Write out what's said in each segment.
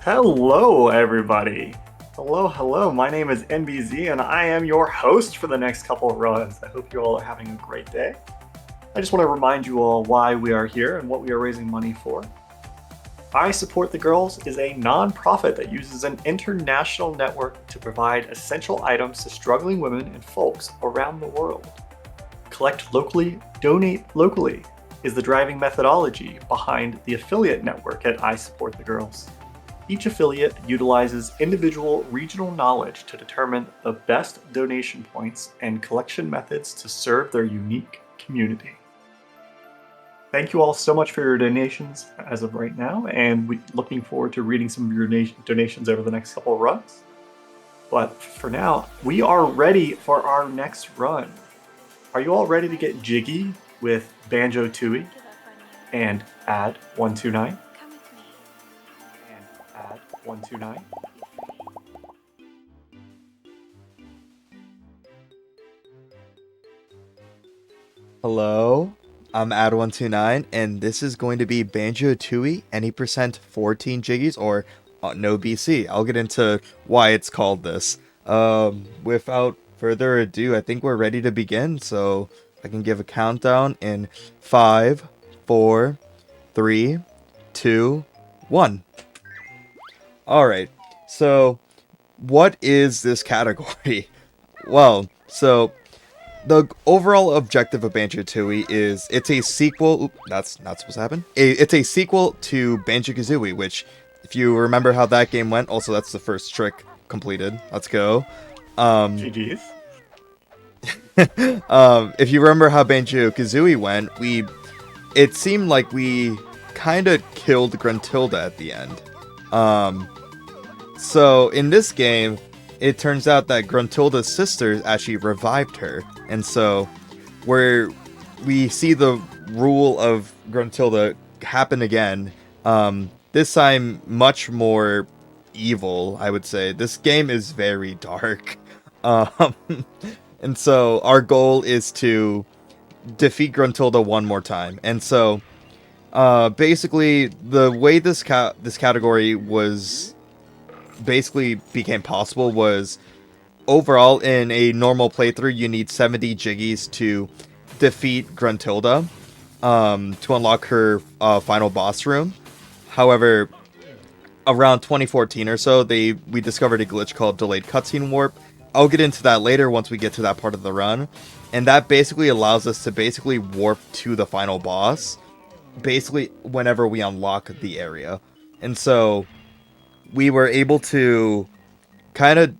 Hello, everybody. Hello. My name is NBZ, and I am your host for the next couple of runs. I hope you all are having a great day. I just want to remind you all why we are here and what we are raising money for. I Support the Girls is a non-profit that uses an international network to provide essential items to struggling women and folks around the world. Collect locally, donate locally is the driving methodology behind the affiliate network at I Support the Girls. Each affiliate utilizes individual regional knowledge to determine the best donation points and collection methods to serve their unique community. Thank you all so much for your donations as of right now, and we're looking forward to reading some of your donations over the next couple of runs. But for now, we are ready for our next run. Are you all ready to get jiggy with BanjoTooie and Ad129? Ad129. Hello, I'm Ad129, and this is going to be BanjoTooie, any percent 14 jiggies, or no BC. I'll get into why it's called this. Without further ado, I think we're ready to begin, so I can give a countdown in 5, 4, 3, 2, 1. Alright, so what is this category? Well, so the overall objective of BanjoTooie is it's a sequel. That's not supposed to happen. It's a sequel to Banjo-Kazooie, which, if you remember how that game went, also that's the first trick completed. Let's go. GG's. If you remember how Banjo-Kazooie went, it seemed like we kind of killed Gruntilda at the end. So in this game, it turns out that Gruntilda's sisters actually revived her. And so, where we see the rule of Gruntilda happen again, this time much more evil, I would say. This game is very dark. And so, our goal is to defeat Gruntilda one more time. And so, basically, the way this category was basically became possible was overall in a normal playthrough you need 70 jiggies to defeat Gruntilda to unlock her final boss room. However, around 2014 or so we discovered a glitch called delayed cutscene warp. I'll get into that later once we get to that part of the run, and that basically allows us to basically warp to the final boss basically whenever we unlock the area. And so we were able to kind of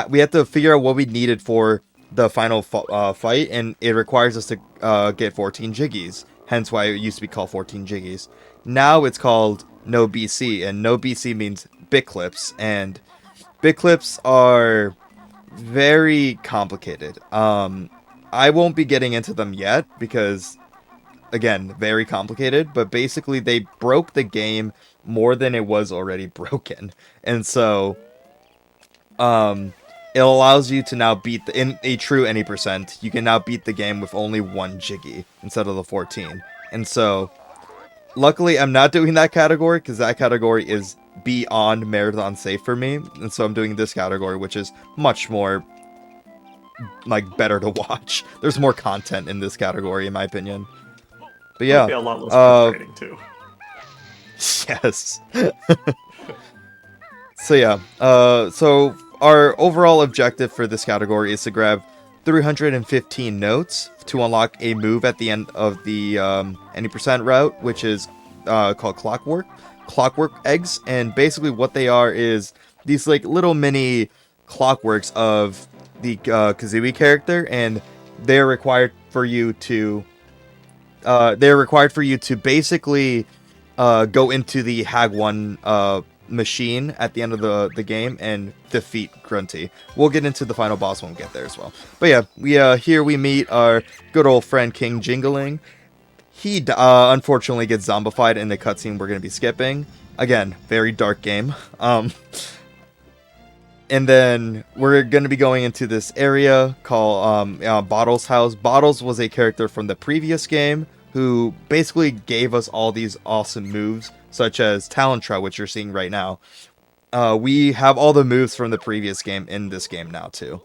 we had to figure out what we needed for the final fight, and it requires us to get 14 jiggies, hence why it used to be called 14 jiggies. Now it's called no BC, and no BC means bit clips, and bit clips are very complicated. I won't be getting into them yet because, again, very complicated, but basically they broke the game more than it was already broken. And so it allows you to now beat in a true any percent, you can now beat the game with only 1 jiggy instead of the 14. And so luckily I'm not doing that category because that category is beyond marathon safe for me, and so I'm doing this category, which is much more like better to watch. There's more content in this category in my opinion. But yeah, Might be a lot less frustrating too. Yes. So yeah, so our overall objective for this category is to grab 315 notes to unlock a move at the end of the any percent route, which is called clockwork eggs. And basically what they are is these like little mini clockworks of the Kazooie character, and they're required for you to basically go into the Hag 1 machine at the end of the game and defeat Grunty. We'll get into the final boss when we get there as well. But yeah, here we meet our good old friend King Jingling. He unfortunately gets zombified in the cutscene we're going to be skipping. Again, very dark game. And then we're going to be going into this area called Bottles' house. Bottles was a character from the previous game who basically gave us all these awesome moves such as Talentra, which you're seeing right now. We have all the moves from the previous game in this game now too.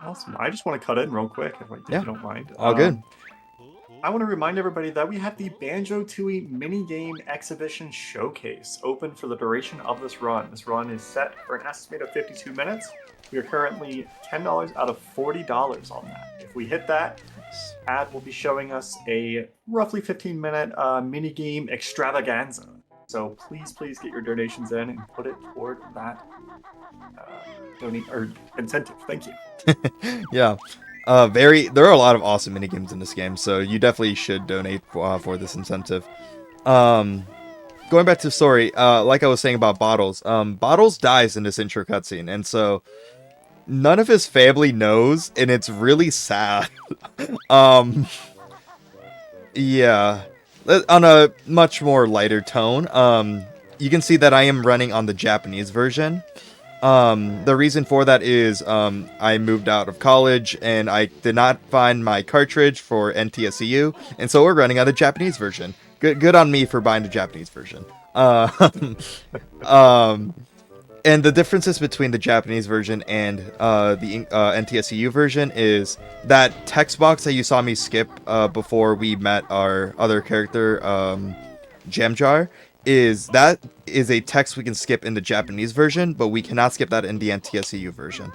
Awesome. I just want to cut in real quick, if Yeah, you don't mind. all good. I want to remind everybody that we have the BanjoTooie minigame exhibition showcase open for the duration of this run. This run is set for an estimate of 52 minutes. We are currently $10 out of $40 on that. If we hit that, Ad will be showing us a roughly 15-minute minigame extravaganza. So please get your donations in and put it toward that incentive. Thank you. Yeah. There are a lot of awesome minigames in this game, so you definitely should donate for this incentive. Going back to the story, like I was saying about Bottles, Bottles dies in this intro cutscene, and so none of his family knows, and it's really sad. Yeah. On a much more lighter tone, you can see that I am running on the Japanese version. The reason for that is I moved out of college and I did not find my cartridge for NTSCU, and so we're running on the Japanese version. Good on me for buying the Japanese version. And the differences between the Japanese version and the NTSCU version is that text box that you saw me skip before we met our other character, Jamjar, is a text we can skip in the Japanese version, but we cannot skip that in the NTSCU version.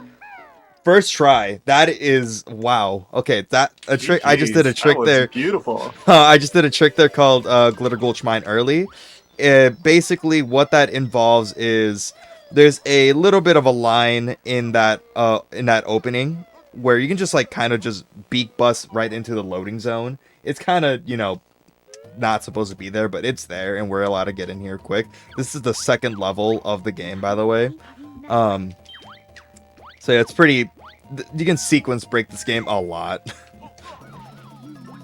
First try. That is wow. Okay, a trick. I just did a trick there. Beautiful. I just did a trick there called Glitter Gulch Mine Early. Basically, what that involves is there's a little bit of a line in that opening where you can just like kind of just beak bust right into the loading zone. It's kind of, not supposed to be there, but it's there, and we're allowed to get in here quick. This is the second level of the game, by the way. So yeah, it's pretty. You can sequence break this game a lot.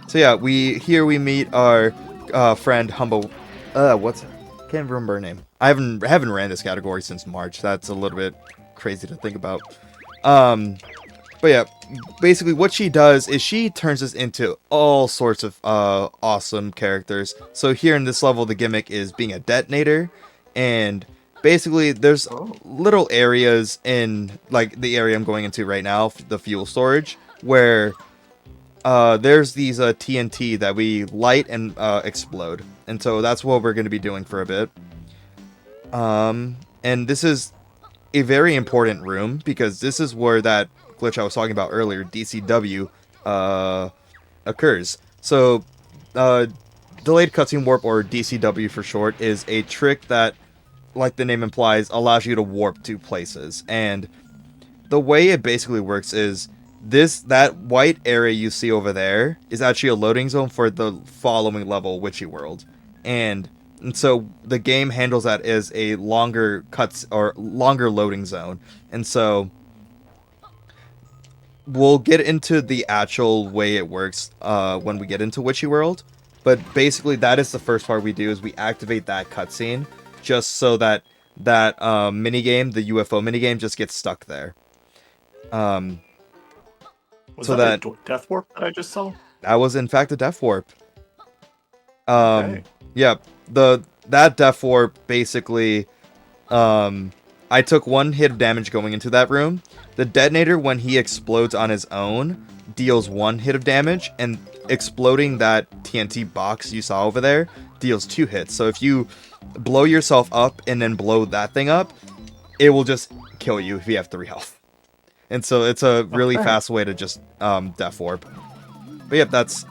So yeah, we meet our friend Humble. Can't remember her name. I haven't ran this category since March. That's a little bit crazy to think about. But yeah, basically what she does is she turns us into all sorts of awesome characters. So here in this level, the gimmick is being a detonator, and basically there's little areas in like the area I'm going into right now, the fuel storage, where there's these TNT that we light and explode, and so that's what we're going to be doing for a bit. And this is a very important room because this is where that glitch I was talking about earlier, DCW, occurs. So, delayed cutscene warp, or DCW for short, is a trick that, like the name implies, allows you to warp to places. And the way it basically works is that white area you see over there is actually a loading zone for the following level, Witchy World. And so the game handles that as a longer loading zone. And so we'll get into the actual way it works when we get into Witchy World, but basically that is the first part we do, is we activate that cutscene just so that minigame, the UFO minigame, just gets stuck there. Was that a death warp that I just saw? That was in fact a death warp. Okay. Yeah, that death warp basically, I took 1 hit of damage going into that room. The detonator, when he explodes on his own, deals 1 hit of damage, and exploding that TNT box you saw over there deals 2 hits. So if you blow yourself up and then blow that thing up, it will just kill you if you have 3 health. And so it's a really fast way to just death warp. But yep, that's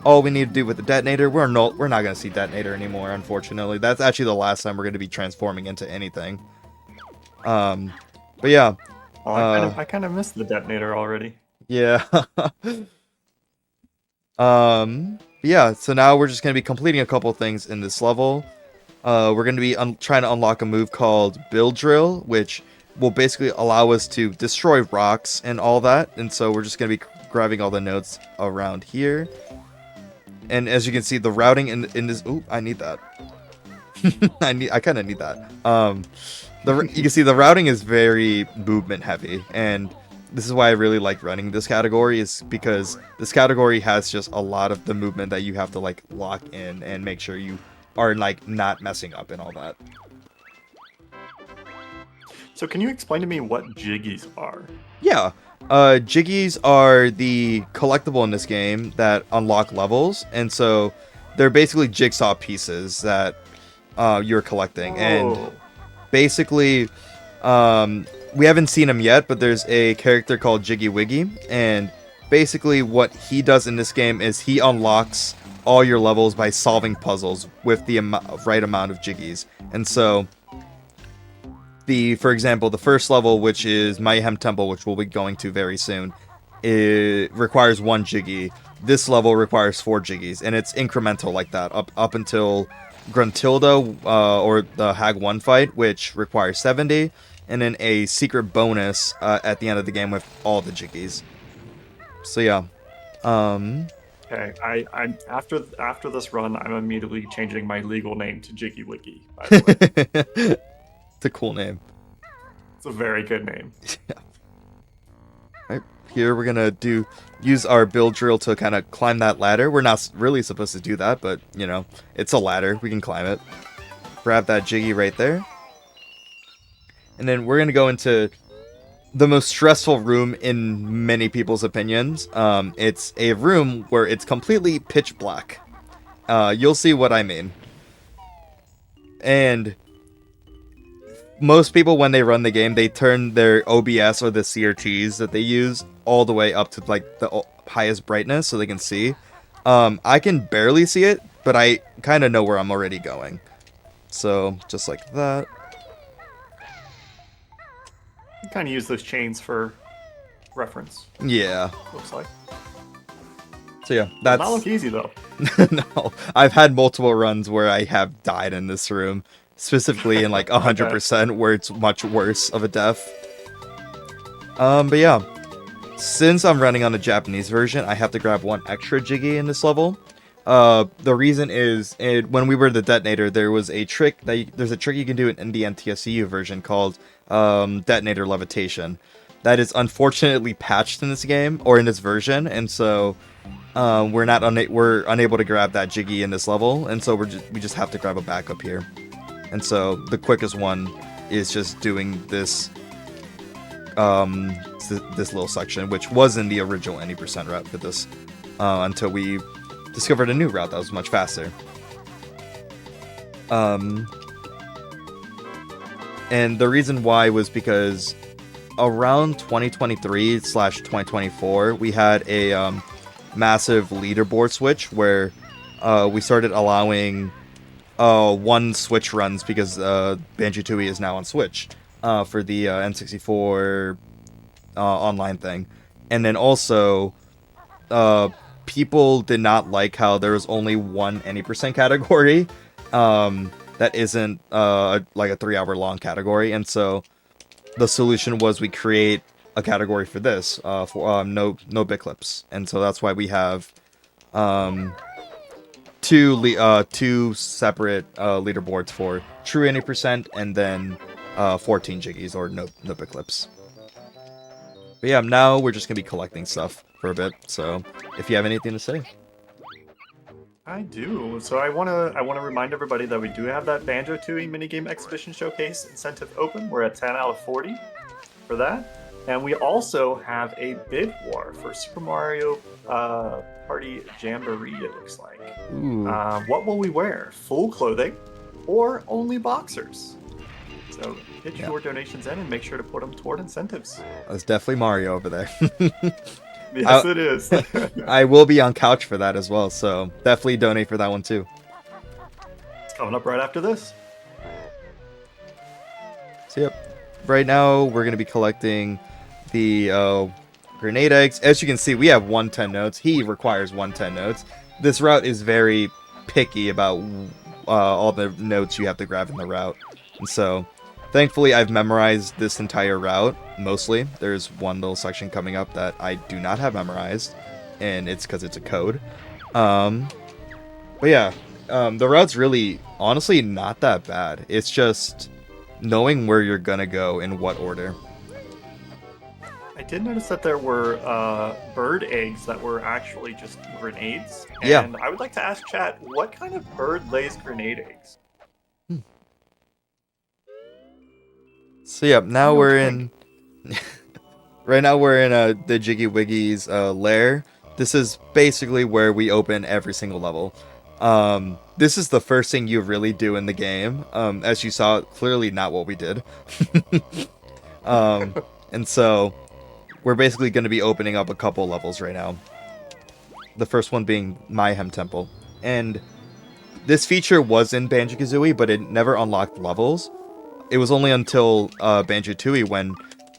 all we need to do with the detonator. We're not going to see detonator anymore, unfortunately. That's actually the last time we're going to be transforming into anything. But yeah. I kind of missed the detonator already. Yeah. Yeah, so now we're just going to be completing a couple things in this level. We're going to be trying to unlock a move called Build Drill, which will basically allow us to destroy rocks and all that. And so we're just going to be grabbing all the notes around here. And as you can see, the routing in this... Ooh, I need that. I kind of need that. You can see the routing is very movement heavy, and this is why I really like running this category, is because this category has just a lot of the movement that you have to like lock in and make sure you are like not messing up and all that. So can you explain to me what jiggies are? Yeah. Jiggies are the collectible in this game that unlock levels, and so they're basically jigsaw pieces that you're collecting. And basically, we haven't seen him yet, but there's a character called Jiggy Wiggy, and basically what he does in this game is he unlocks all your levels by solving puzzles with the right amount of jiggies. And so for example, the first level, which is Mayhem Temple, which we'll be going to very soon, it requires 1 jiggy. This level requires 4 jiggies, and it's incremental like that up until Gruntilda or the Hag 1 fight, which requires 70, and then a secret bonus at the end of the game with all the jiggies. So yeah. Okay, I'm after this run, I'm immediately changing my legal name to Jiggy Wiggy, by the way. It's a cool name. It's a very good name. Yeah. Right, here we're gonna use our build drill to kind of climb that ladder. We're not really supposed to do that, but you know, it's a ladder. We can climb it. Grab that jiggy right there. And then we're gonna go into the most stressful room in many people's opinions. It's a room where it's completely pitch black. You'll see what I mean. And most people, when they run the game, they turn their OBS or the CRTs that they use all the way up to like the highest brightness so they can see. I can barely see it, but I kind of know where I'm already going. So just like that. You kind of use those chains for reference. Yeah. Looks like. So yeah, that's... Does not look easy though. No, I've had multiple runs where I have died in this room. Specifically in like 100% where it's much worse of a death. But yeah, since I'm running on the Japanese version, I have to grab 1 extra jiggy in this level. The reason is when we were the detonator, there was a trick there's a trick you can do in the NTSCU version called detonator levitation. That is unfortunately patched in this game or in this version, and so we're unable to grab that jiggy in this level, and so we just have to grab a backup here. And so the quickest one is just doing this this little section, which was in the original 90% route for this, until we discovered a new route that was much faster. And the reason why was because around 2023/2024, we had a massive leaderboard switch where we started allowing 1 Switch runs because BanjoTooie is now on Switch for the N64 online thing. And then also, people did not like how there was only 1 any% category that isn't like a 3-hour long category. And so the solution was we create a category for this, for no bit clips. And so that's why we have two separate leaderboards for true 80% and then 14 jiggies or no bit clips. But yeah, now we're just gonna be collecting stuff for a bit. So if you have anything to say. I do. So I wanna remind everybody that we do have that BanjoTooie minigame exhibition showcase incentive open. We're at 10 out of 40 for that, and we also have a bid war for Super Mario Party Jamboree. It looks like. What will we wear? Full clothing, or only boxers? So get your donations in and make sure to put them toward incentives. That's definitely Mario over there. Yes, it is. I will be on couch for that as well, so definitely donate for that one too. It's coming up right after this. So yep, right now we're going to be collecting the grenade eggs. As you can see, we have 110 notes. He requires 110 notes. This route is very picky about all the notes you have to grab in the route. And so, thankfully, I've memorized this entire route, mostly. There's one little section coming up that I do not have memorized, and it's because it's a code. But yeah, the route's really, honestly, not that bad. It's just knowing where you're gonna go in what order. I did notice that there were bird eggs that were actually just grenades. Yeah. And I would like to ask chat, what kind of bird lays grenade eggs? So yeah, Let now me know what we're you in. think. Right now we're in the Jiggy Wiggy's lair. This is basically where we open every single level. This is the first thing you really do in the game. As you saw, clearly not what we did. um, and so we're basically going to be opening up a couple levels right now. The first one being Mayhem Temple. And this feature was in Banjo-Kazooie, but it never unlocked levels. It was only until BanjoTooie when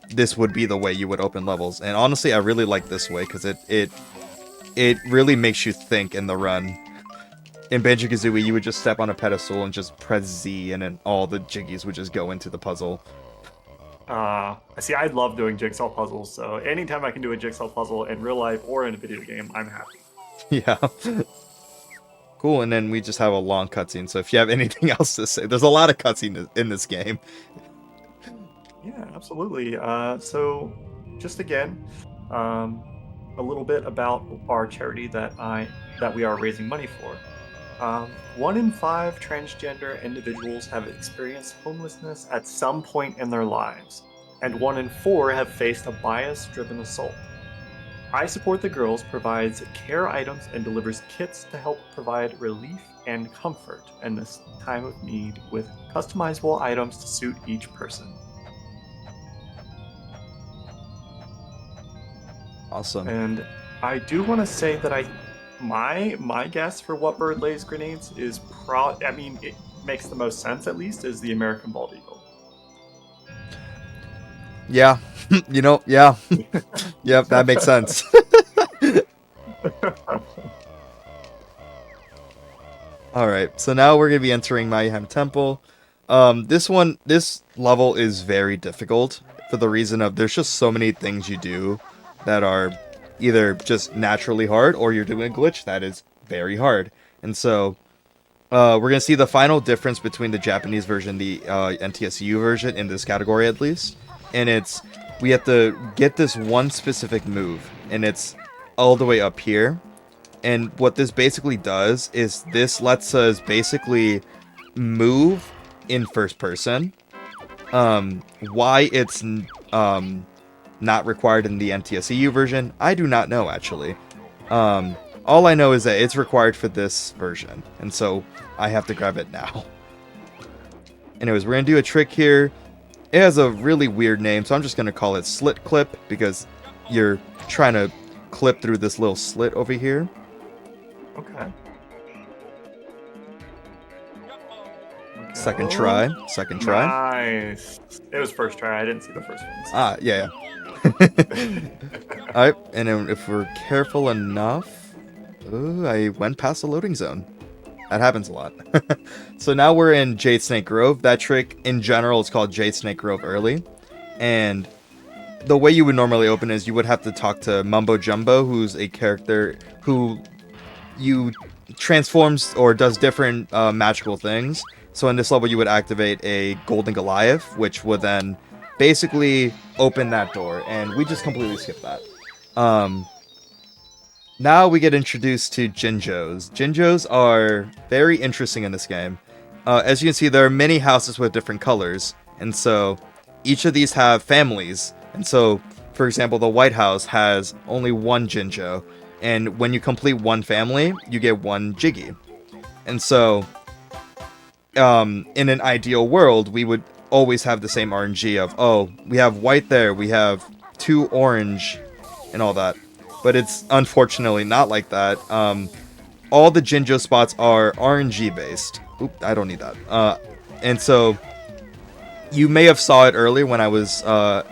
this would be the way you would open levels. And honestly, I really like this way because it really makes you think in the run. In Banjo-Kazooie, you would just step on a pedestal and just press Z, and then all the jiggies would just go into the puzzle. See, I love doing jigsaw puzzles, so anytime I can do a jigsaw puzzle in real life or in a video game, I'm happy. Yeah. Cool, and then we just have a long cutscene, so if you have anything else to say, there's a lot of cutscene in this game. Yeah, absolutely. So, just again, a little bit about our charity that we are raising money for. 1 in 5 transgender individuals have experienced homelessness at some point in their lives, and 1 in 4 have faced a bias-driven assault. I Support the Girls provides care items and delivers kits to help provide relief and comfort in this time of need with customizable items to suit each person. Awesome. And I do want to say that my guess for what bird lays grenades is I mean, it makes the most sense at least, is the American bald eagle. Yeah. Yeah. Yep, that makes sense. Alright, so now we're going to be entering Mayhem Temple. This level is very difficult for the reason of there's just so many things you do that are either just naturally hard or you're doing a glitch that is very hard. And so we're going to see the final difference between the Japanese version, the NTSU version in this category at least. And it's, we have to get this one specific move, and it's all the way up here. And what this basically does is this lets us basically move in first person. Why it's not required in the NTSU version, I do not know actually. All I know is that it's required for this version, and so I have to grab it now. Anyways, we're gonna do a trick here. It has a really weird name, so I'm just gonna call it Slit Clip because you're trying to clip through this little slit over here. Okay. Second try. Nice. It was first try. I didn't see the first one. Ah, yeah. Alright, and then if we're careful enough... Ooh, I went past the loading zone. That happens a lot. So now we're in Jade Snake Grove. That trick, in general, is called Jade Snake Grove early. And the way you would normally open is you would have to talk to Mumbo Jumbo, who's a character who you transforms or does different magical things. So in this level, you would activate a Golden Goliath, which would then basically open that door. And we just completely skipped that. Now we get introduced to Jinjos. Jinjos are very interesting in this game. As you can see, there are many houses with different colors. And so each of these have families. And so, for example, the White House has only one Jinjo. And when you complete one family, you get one Jiggy. And so, in an ideal world, we would always have the same RNG of, oh, we have white there, we have 2 orange, and all that. But it's unfortunately not like that. All the Jinjo spots are RNG based. Oop, I don't need that. And so, you may have saw it earlier when I was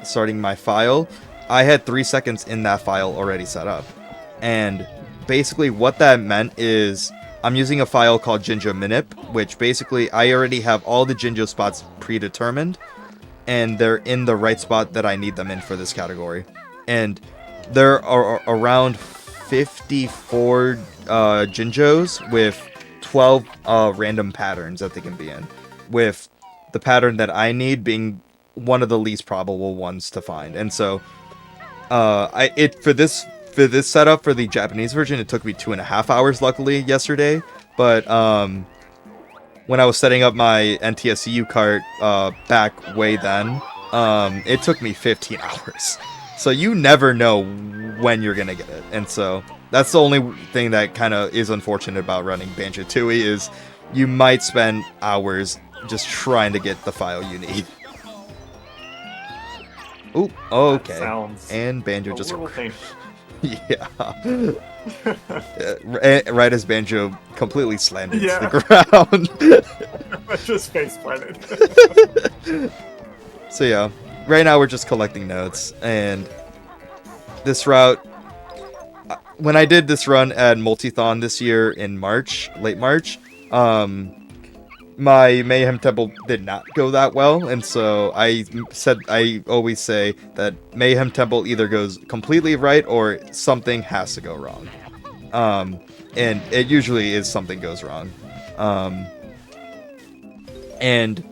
starting my file. I had 3 seconds in that file already set up. And basically what that meant is I'm using a file called Jinjo Minip, which basically I already have all the Jinjo spots predetermined, and they're in the right spot that I need them in for this category. And there are around 54 Jinjos with 12 random patterns that they can be in, with the pattern that I need being one of the least probable ones to find. And so For this setup for the Japanese version, it took me 2.5 hours, luckily, yesterday. But when I was setting up my NTSCU cart back way then, it took me 15 hours. So you never know when you're gonna get it, and so that's the only thing that kind of is unfortunate about running BanjoTooie is you might spend hours just trying to get the file you need. Ooh, okay. And Banjo just yeah. Right as Banjo completely slammed into the ground. I just face planted. So yeah, right now we're just collecting notes, and this route, when I did this run at Multithon this year in March, late March, my Mayhem Temple did not go that well, and so I always say that Mayhem Temple either goes completely right or something has to go wrong. And it usually is something goes wrong. And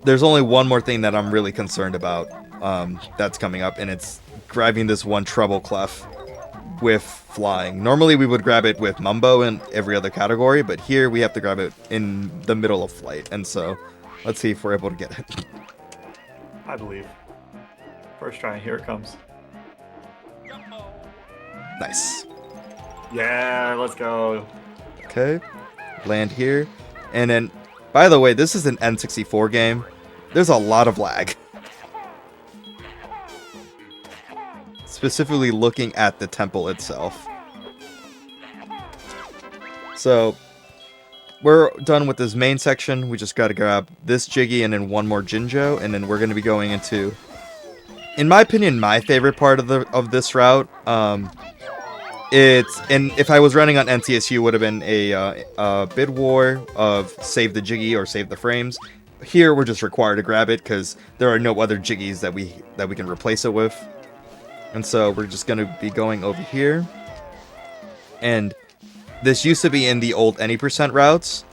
there's only one more thing that I'm really concerned about that's coming up, and it's grabbing this one treble clef with flying. Normally we would grab it with Mumbo in every other category, but here we have to grab it in the middle of flight, and so let's see if we're able to get it. I believe. First try, here it comes. Nice. Yeah, let's go. Okay, land here, and then, by the way, this is an N64 game. There's a lot of lag. Specifically looking at the temple itself. So, we're done with this main section. We just gotta grab this Jiggy and then one more Jinjo, and then we're gonna be going into, in my opinion, my favorite part of this route. And if I was running on NTSU, would have been a bid war of save the Jiggy or save the frames. Here we're just required to grab it because there are no other Jiggies that we can replace it with. And so we're just going to be going over here. And this used to be in the old any percent routes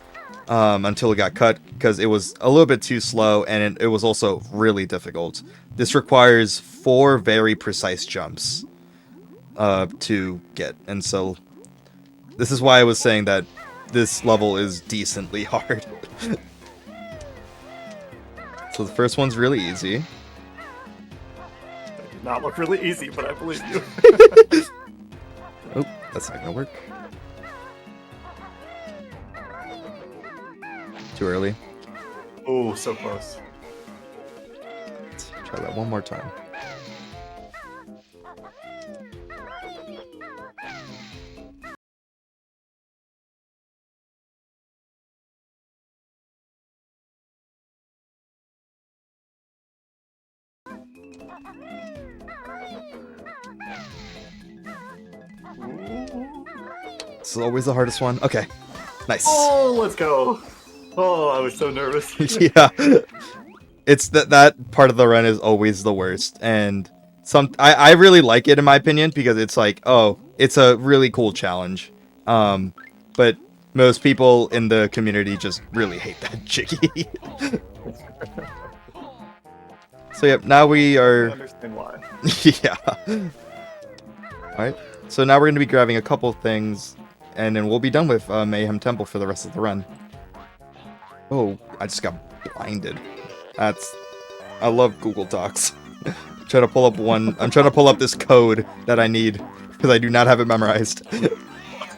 until it got cut because it was a little bit too slow, and it was also really difficult. This requires 4 very precise jumps to get. And so this is why I was saying that this level is decently hard. So the first one's really easy. Not look really easy, but I believe you. Oh, that's not gonna work. Too early. Oh, so close. Let's try that one more time. This is always the hardest one. Okay, nice. Oh, let's go. Oh, I was so nervous. Yeah, it's that part of the run is always the worst, and I really like it in my opinion because it's like, oh, it's a really cool challenge. But most people in the community just really hate that Jiggy. So yep, now we are. I understand why. Yeah. Alright, so now we're going to be grabbing a couple things, and then we'll be done with Mayhem Temple for the rest of the run. Oh, I just got blinded. I love Google Docs. I'm trying to pull up this code that I need, because I do not have it memorized.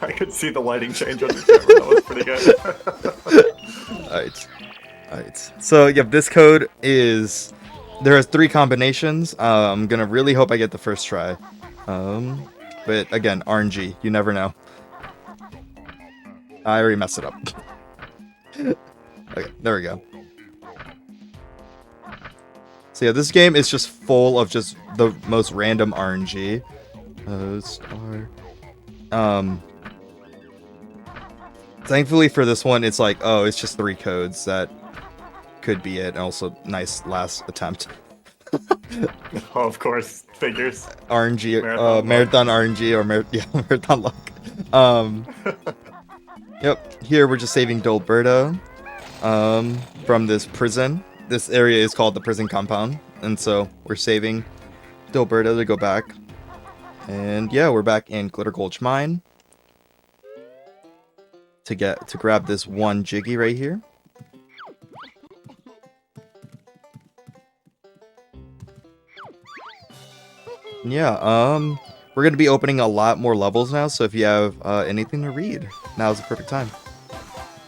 I could see the lighting change on your camera. That was pretty good. Alright. So, yep, this code is... There are 3 combinations. I'm gonna really hope I get the first try. But again, RNG. You never know. I already messed it up. Okay, there we go. So yeah, this game is just full of just the most random RNG. Thankfully for this one, it's like, oh, it's just 3 codes. That could be it. And also, nice last attempt. Oh, of course, figures. RNG, marathon RNG, or marathon luck. Yep, here we're just saving Dolberto from this prison. This area is called the prison compound, and so we're saving Dolberto to go back. And yeah, we're back in Glitter Gulch Mine to grab this one Jiggy right here. Yeah, we're gonna be opening a lot more levels now, so if you have anything to read, now's the perfect time.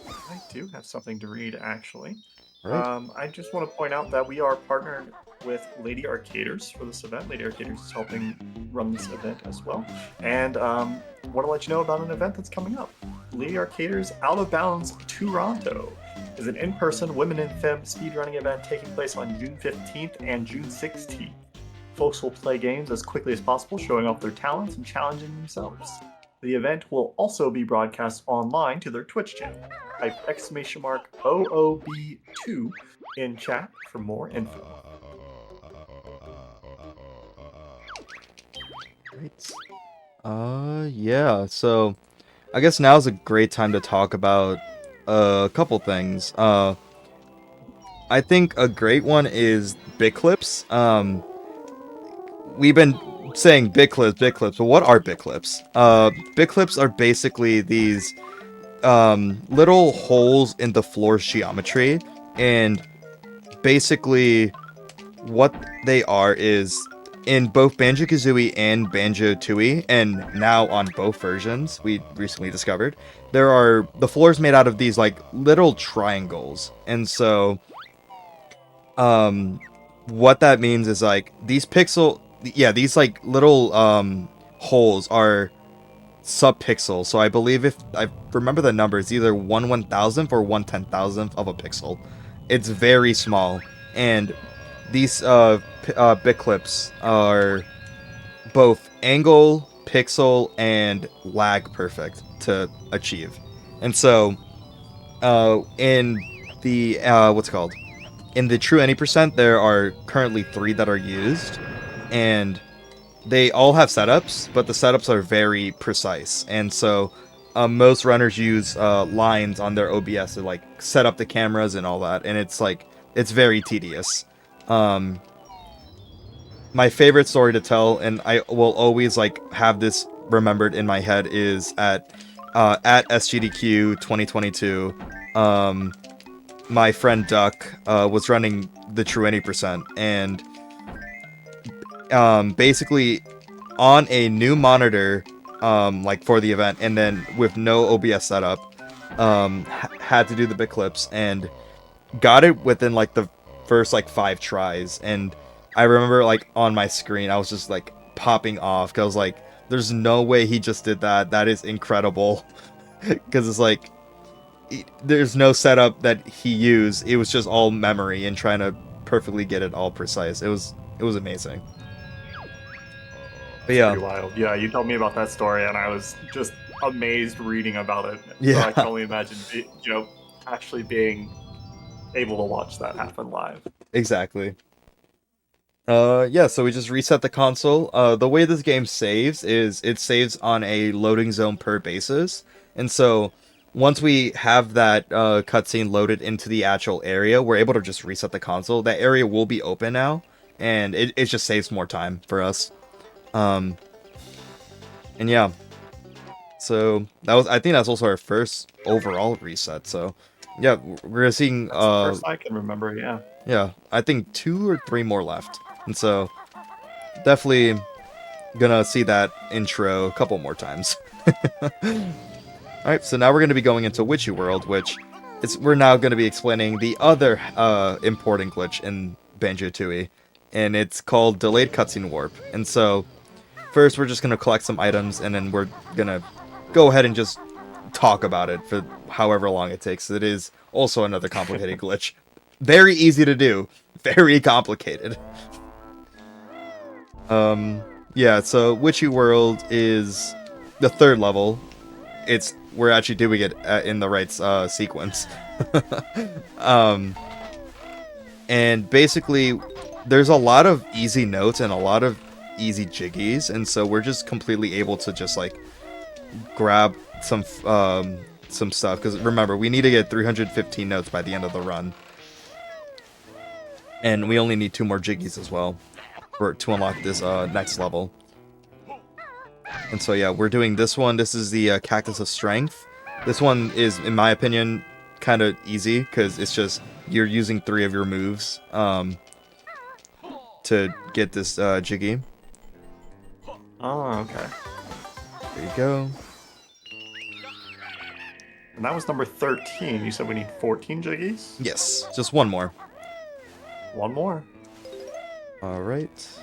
I do have something to read, actually. All right. I just want to point out that we are partnered with Lady Arcaders for this event. Lady Arcaders is helping run this event as well. And want to let you know about an event that's coming up. Lady Arcaders Out of Bounds Toronto is an in-person Women in Fem speedrunning event taking place on June 15th and June 16th. Folks will play games as quickly as possible, showing off their talents and challenging themselves. The event will also be broadcast online to their Twitch channel. Type !OOB2 in chat for more info. Great. Yeah, so I guess now's a great time to talk about a couple things. I think a great one is bit clips. We've been saying bit clips, but what are bit clips? Bit clips are basically these little holes in the floor's geometry, and basically what they are is in both Banjo-Kazooie and BanjoTooie, and now on both versions we recently discovered, the floor is made out of these like little triangles, and so what that means is like these like little holes are sub-pixels. So I believe, if I remember the number, it's either 1/1000th or 1/10,000th of a pixel. It's very small, and these bit clips are both angle, pixel, and lag perfect to achieve. And so in the what's it called? In the True Any percent, there are currently 3 that are used, and they all have setups, but the setups are very precise. And so most runners use lines on their OBS to like set up the cameras and all that, and it's very tedious. My favorite story to tell, and I will always like have this remembered in my head, is at SGDQ2022. My friend Duck was running the True Any percent, and basically on a new monitor, like for the event, and then with no OBS setup, had to do the bit clips and got it within like the first like 5 tries. And I remember like on my screen I was just like popping off because I was like, there's no way he just did that. That is incredible. Because it's like there's no setup that he used. It was just all memory and trying to perfectly get it all precise. It was amazing. But yeah. Pretty wild. Yeah, you told me about that story, and I was just amazed reading about it. Yeah. So I can only imagine, actually being able to watch that happen live. Exactly. Yeah, so we just reset the console. The way this game saves is it saves on a loading zone per basis. And so once we have that cutscene loaded into the actual area, we're able to just reset the console. That area will be open now, and it just saves more time for us. And yeah. So I think that's also our first overall reset. So yeah, we're seeing That's the first I can remember, yeah. Yeah, I think 2 or 3 more left. And so definitely gonna see that intro a couple more times. Alright, so now we're gonna be going into Witchy World, which we're now gonna be explaining the other important glitch in BanjoTooie, and it's called Delayed Cutscene Warp. And so first we're just gonna collect some items, and then we're gonna go ahead and just talk about it for however long it takes. It is also another complicated glitch. Very easy to do, very complicated. Yeah, so Witchy World is the 3rd level. We're actually doing it in the right sequence. And basically, there's a lot of easy notes and a lot of easy jiggies, and so we're just completely able to just like grab some stuff, because remember, we need to get 315 notes by the end of the run, and we only need 2 more jiggies as well to unlock this next level. And so yeah, we're doing this one. This is the Cactus of Strength. This one is, in my opinion, kind of easy because it's just you're using 3 of your moves to get this Jiggy. Oh, okay. There you go. And that was number 13. You said we need 14 Jiggies? Yes, just one more. One more. All right.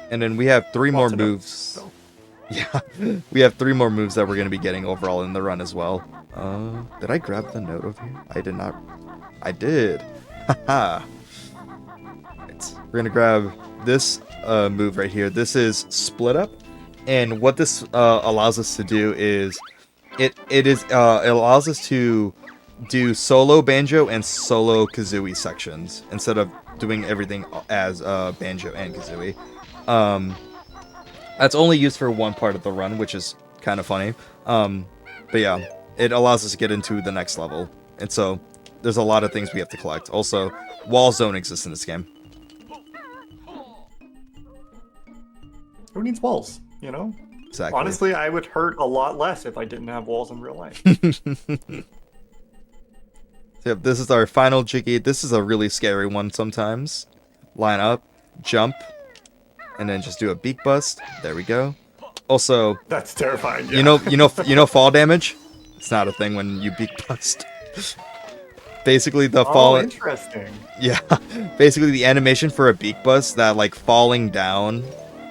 And then we have 3 more moves. So. Yeah, we have 3 more moves that we're going to be getting overall in the run as well. Did I grab the note over here? I did not. I did. Haha. Right. We're going to grab this move right here. This is Split Up. And what this allows us to do is it allows us to do solo banjo and solo kazooie sections instead of doing everything as banjo and kazooie. That's only used for one part of the run, which is kind of funny. But yeah, it allows us to get into the next level. And so there's a lot of things we have to collect. Also, walls don't exist in this game. Who needs walls, you know? Exactly. Honestly, I would hurt a lot less if I didn't have walls in real life. So yep, this is our final Jiggy. This is a really scary one sometimes. Line up, jump, and then just do a beak bust. There we go. Also, that's terrifying. Yeah. You know fall damage? It's not a thing when you beak bust. Basically the fall. Oh, interesting. Yeah. Basically the animation for a beak bust, that like falling down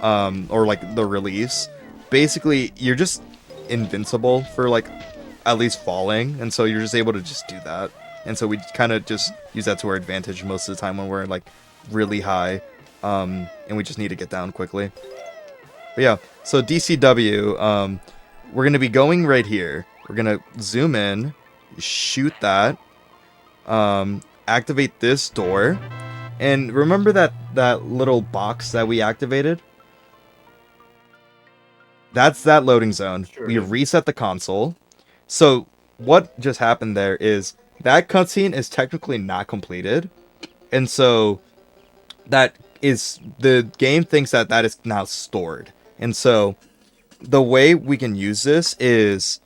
or like the release. Basically you're just invincible for like at least falling, and so you're just able to just do that. And so we kind of just use that to our advantage most of the time when we're like really high. And we just need to get down quickly. But yeah, so DCW, we're going to be going right here. We're going to zoom in, shoot that, activate this door. And remember that little box that we activated? That's that loading zone. Sure. We reset the console. So what just happened there is that cutscene is technically not completed. And so that is, the game thinks that that is now stored. And so the way we can use this is,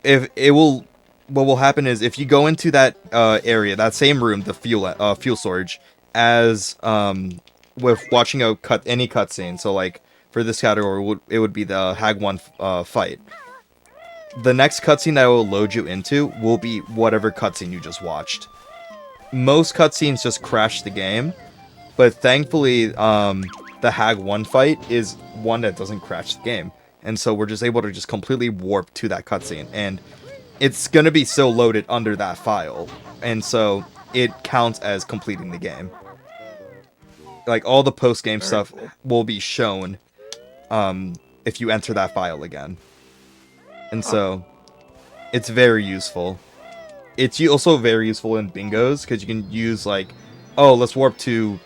what will happen is if you go into that area, that same room, the fuel storage, as with watching any cutscene. So like for this category, it would be the Hag 1 fight. The next cutscene that will load you into will be whatever cutscene you just watched. Most cutscenes just crash the game, but thankfully, the Hag 1 fight is one that doesn't crash the game. And so we're just able to just completely warp to that cutscene. And it's going to be still loaded under that file. And so it counts as completing the game. Like, all the post-game stuff will be shown if you enter that file again. And so it's very useful. It's also very useful in bingos, because you can use, like, oh, let's warp to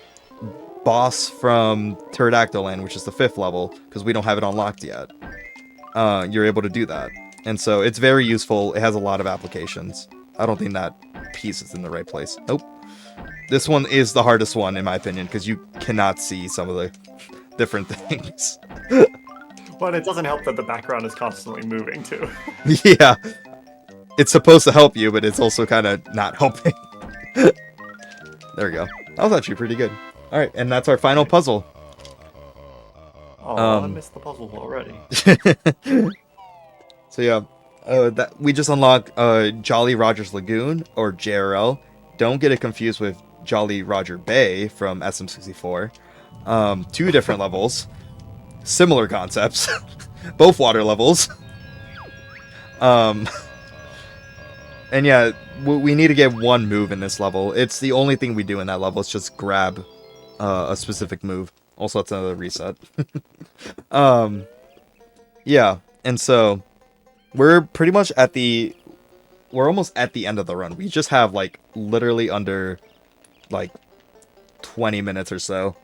boss from Pterodactyl Land, which is the 5th level, because we don't have it unlocked yet. You're able to do that. And so it's very useful. It has a lot of applications. I don't think that piece is in the right place. Nope. This one is the hardest one, in my opinion, because you cannot see some of the different things. But it doesn't help that the background is constantly moving, too. Yeah. It's supposed to help you, but it's also kind of not helping. There we go. That was actually pretty good. Alright, and that's our final puzzle. Oh, I missed the puzzle already. So yeah, that we just unlocked Jolly Roger's Lagoon, or JRL. Don't get it confused with Jolly Roger Bay from SM64. 2 different levels. Similar concepts. Both water levels. And yeah, we need to get one move in this level. It's the only thing we do in that level. It's just grab a specific move. Also, it's another reset. Yeah, and so we're pretty much we're almost at the end of the run. We just have like literally under like 20 minutes or so.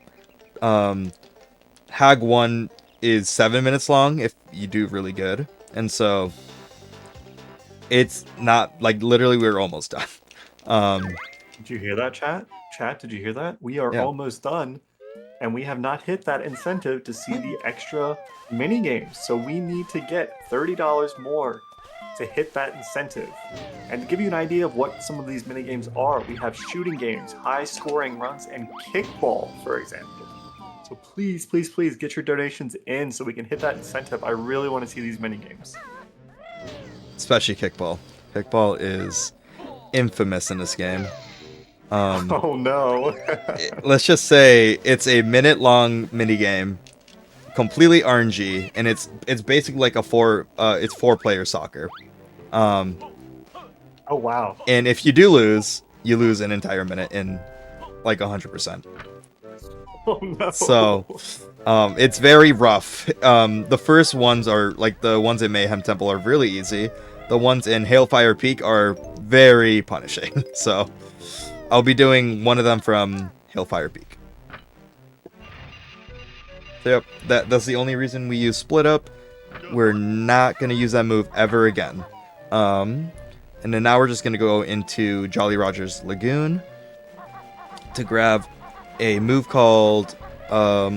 Hag 1 is 7 minutes long if you do really good. And so it's not like literally we're almost done. Did you hear that, chat? Chat, did you hear that? We are almost done. and we have not hit that incentive to see the extra mini games. So we need to get $30 more to hit that incentive. And to give you an idea of what some of these mini games are, we have shooting games, high scoring runs, and kickball, for example. So please, please, please get your donations in so we can hit that incentive. I really want to see these mini games. Especially kickball. Kickball is infamous in this game. Oh no. Let's just say it's a minute-long minigame, completely RNG, and it's basically like a four-player soccer. Oh wow. And if you do lose, you lose an entire minute in like 100%. Oh no. So, it's very rough. The first ones are, like, the ones in Mayhem Temple are really easy. The ones in Hailfire Peak are very punishing. So, I'll be doing one of them from Hailfire Peak. So, yep, that's the only reason we use Split Up. We're not going to use that move ever again. And then now we're just going to go into Jolly Roger's Lagoon to grab a move called oh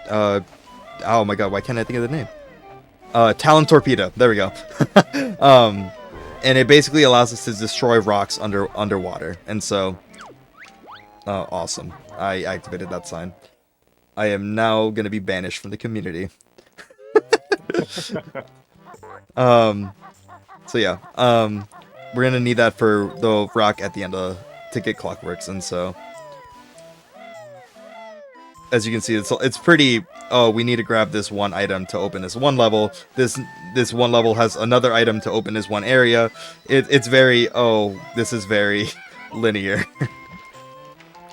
my god, why can't I think of the name? Talon Torpedo. There we go. And it basically allows us to destroy rocks underwater. And so awesome. I activated that sign. I am now gonna be banished from the community. So yeah. We're gonna need that for the rock at the end to get Clockworks, and so as you can see, it's pretty. Oh, we need to grab this one item to open this one level. This one level has another item to open this one area. It's very. Oh, this is very linear,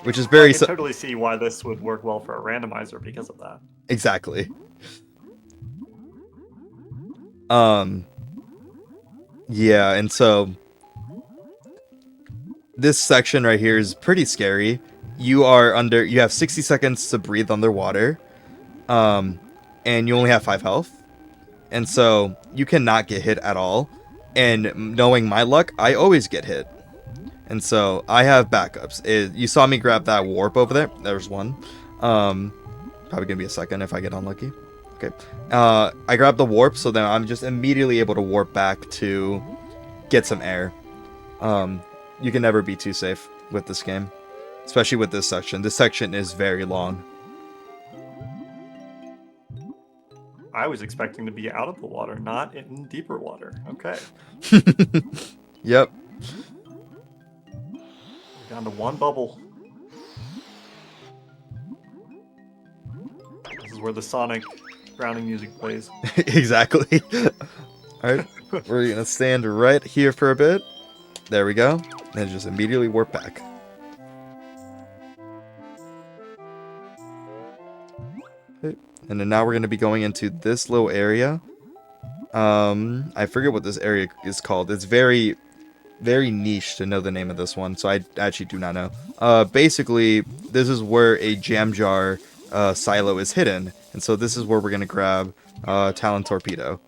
which is very. I can totally see why this would work well for a randomizer because of that. Exactly. Yeah, and so this section right here is pretty scary. You have 60 seconds to breathe underwater. And you only have 5 health. And so you cannot get hit at all. And knowing my luck, I always get hit. And so I have backups. You saw me grab that warp over there. There's one. Probably gonna be a second if I get unlucky. Okay. I grabbed the warp, so then I'm just immediately able to warp back to get some air. You can never be too safe with this game. Especially with this section. This section is very long. I was expecting to be out of the water, not in deeper water. Okay. Yep. Down to one bubble. This is where the Sonic grounding music plays. Exactly. Alright. We're gonna stand right here for a bit. There we go. And just immediately warp back. And then now we're going to be going into this little area. I forget what this area is called. It's very, very niche to know the name of this one, so I actually do not know. Basically, this is where a jam jar silo is hidden. And so this is where we're going to grab Talon Torpedo.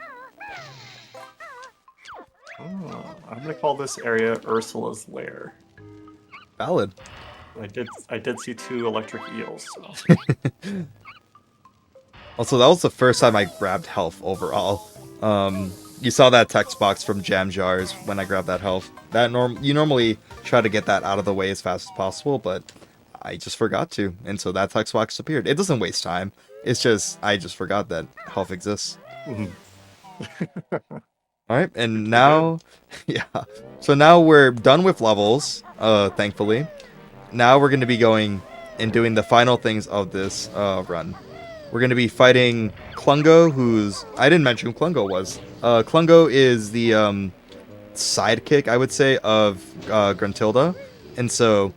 Oh, I'm going to call this area Ursula's Lair. Valid. I did see 2 electric eels, so... Also, that was the first time I grabbed health overall. You saw that text box from Jam Jars when I grabbed that health. You normally try to get that out of the way as fast as possible, but I just forgot to, and so that text box appeared. It doesn't waste time. It's just I just forgot that health exists. All right, and now, yeah. So now we're done with levels. Thankfully, now we're going to be going and doing the final things of this run. We're going to be fighting Klungo, I didn't mention who Klungo was. Klungo is the sidekick, I would say, of Gruntilda. And so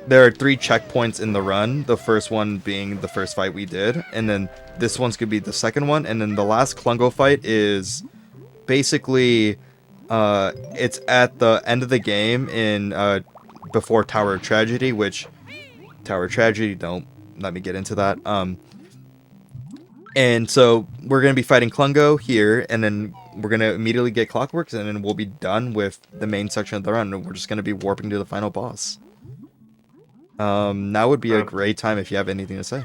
there are 3 checkpoints in the run. The first one being the first fight we did. And then this one's going to be the second one. And then the last Klungo fight is basically... it's at the end of the game before Tower of Tragedy, which... Tower of Tragedy, don't let me get into that. And so we're going to be fighting Klungo here, and then we're going to immediately get Clockworks, and then we'll be done with the main section of the run. We're just going to be warping to the final boss. Now would be a great time if you have anything to say.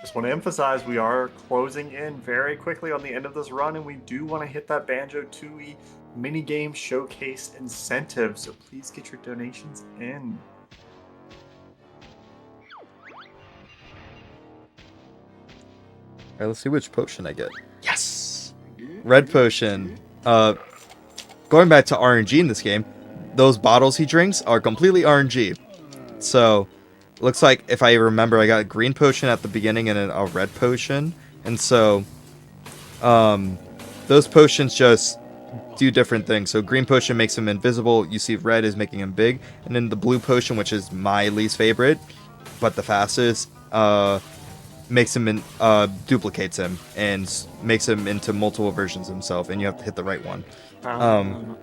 Just want to emphasize we are closing in very quickly on the end of this run, and we do want to hit that BanjoTooie minigame showcase incentive. So please get your donations in. Alright, let's see which potion I get. Yes! Red potion. Going back to RNG in this game, those bottles he drinks are completely RNG. So, looks like, if I remember, I got a green potion at the beginning and then a red potion. And so, those potions just do different things. So, green potion makes him invisible. You see red is making him big. And then the blue potion, which is my least favorite, but the fastest, makes him duplicates him and makes him into multiple versions of himself, and you have to hit the right one.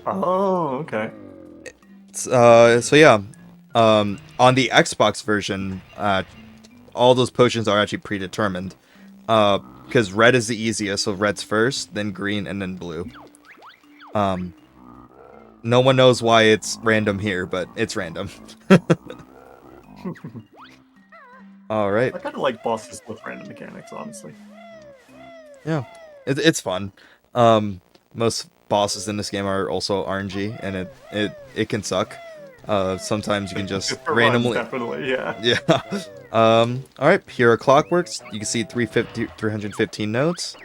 Okay. So yeah, on the Xbox version, all those potions are actually predetermined. Because red is the easiest, so red's first, then green, and then blue. No one knows why it's random here, but it's random. Alright. I kind of like bosses with random mechanics, honestly. Yeah, it's fun. Most bosses in this game are also RNG, and it can suck. Sometimes you can just randomly... Definitely, yeah. Yeah. Alright, here are clockworks. You can see 315 notes.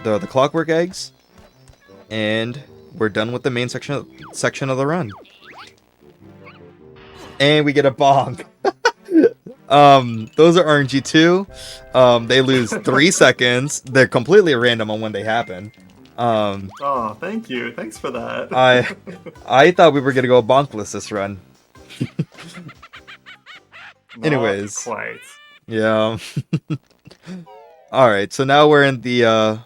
There are the clockwork eggs. And we're done with the main section of the run. And we get a bonk. Those are RNG too. They lose 3 seconds. They're completely random on when they happen. Oh, thank you. Thanks for that. I thought we were gonna go bonkless this run. Anyways. Not quite. Yeah. Alright, so now we're in the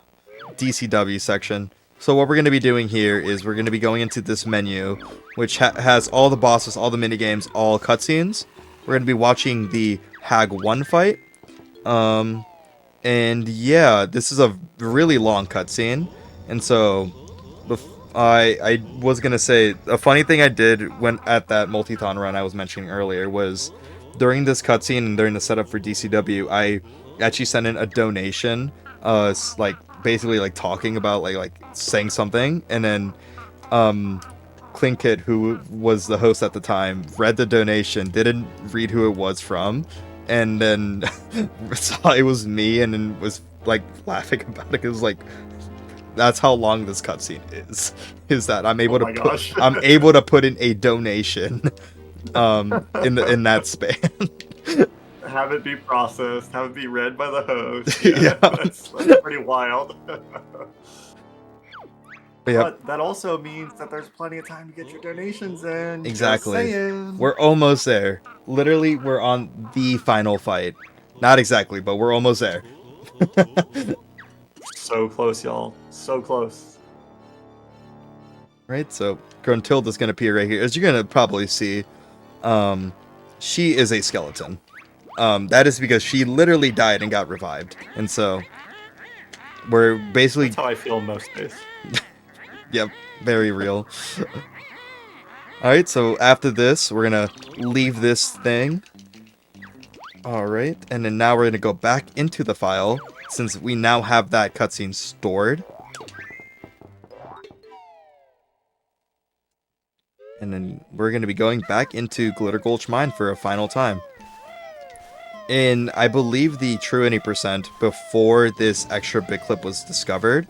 DCW section. So what we're going to be doing here is we're going to be going into this menu, which has all the bosses, all the minigames, all cutscenes. We're going to be watching the Hag 1 fight. And yeah, this is a really long cutscene. And so, I was going to say, a funny thing I did when at that multi-thon run I was mentioning earlier was, during this cutscene and during the setup for DCW, I actually sent in a donation, basically like talking about like saying something, and then Klinkit, who was the host at the time, read the donation, didn't read who it was from, and then saw it was me and then was like laughing about it. It was like, that's how long this cutscene is that I'm able I'm able to put in a donation in that span. Have it be processed, have it be read by the host. Yeah. That's pretty wild. But that also means that there's plenty of time to get your donations in. Exactly. We're almost there. Literally, we're on the final fight. Not exactly, but we're almost there. So close, y'all. So close. Right, so Gruntilda's going to appear right here. As you're going to probably see, she is a skeleton. That is because she literally died and got revived. And so, we're basically... That's how I feel most days. Yep, very real. Alright, so after this, we're gonna leave this thing. Alright, and then now we're gonna go back into the file, since we now have that cutscene stored. And then we're gonna be going back into Glitter Gulch Mine for a final time. In, I believe, the True 80%, before this extra bit clip was discovered,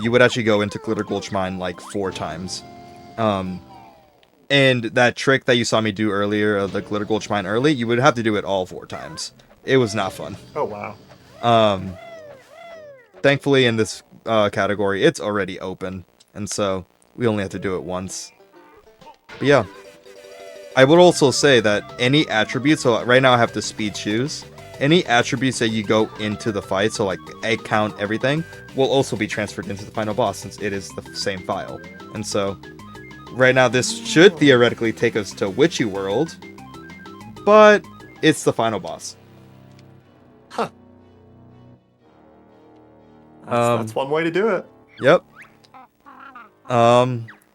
you would actually go into Glitter Gulch Mine like 4 times. And that trick that you saw me do earlier, the Glitter Gulch Mine early, you would have to do it all 4 times. It was not fun. Oh, wow. Thankfully, in this category, it's already open. And so, we only have to do it once. But yeah. I would also say that any attributes, so right now I have the speed shoes, any attributes that you go into the fight, so like egg count, everything, will also be transferred into the final boss since it is the same file. And so, right now this should theoretically take us to Witchy World, but it's the final boss. Huh. That's one way to do it. Yep.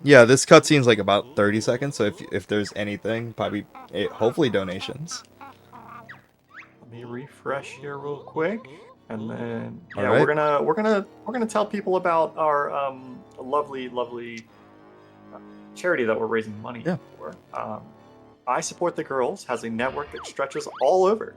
Yeah, this cutscene's like about 30 seconds, so if there's anything, probably hopefully donations. Let me refresh here real quick, and then All yeah, right. we're gonna tell people about our lovely charity that we're raising money Yeah. for. I Support the Girls has a network that stretches all over,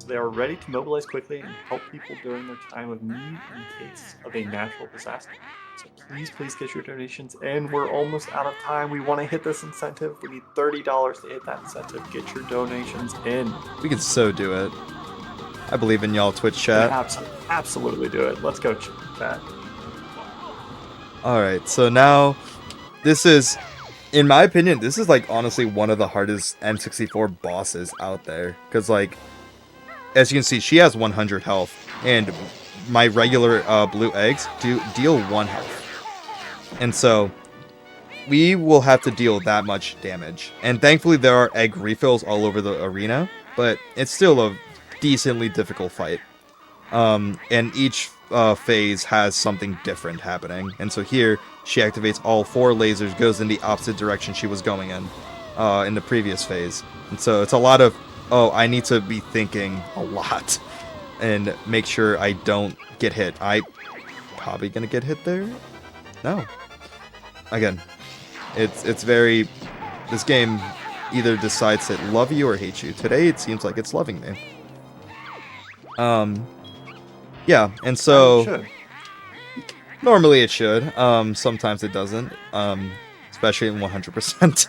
so they are ready to mobilize quickly and help people during their time of need in case of a natural disaster. So please get your donations in. We're almost out of time. We want to hit this incentive. We need $30 to hit that incentive. Get your donations in. We can so do it. I believe in y'all, Twitch Can chat. absolutely do it. Let's go, chat. Alright, so now, this is, in my opinion, this is like honestly one of the hardest N64 bosses out there. Because like, as you can see, she has 100 health, and my regular blue eggs deal 1 health. And so, we will have to deal that much damage. And thankfully there are egg refills all over the arena, but it's still a decently difficult fight. And each phase has something different happening. And so here, she activates all 4 lasers, goes in the opposite direction she was going in the previous phase. And so it's a lot of, oh, I need to be thinking a lot and make sure I don't get hit. I probably gonna get hit there? No. Again, it's very, this game either decides to love you or hate you. Today it seems like it's loving me. Yeah, and so normally it should. Sometimes it doesn't. Especially in 100%.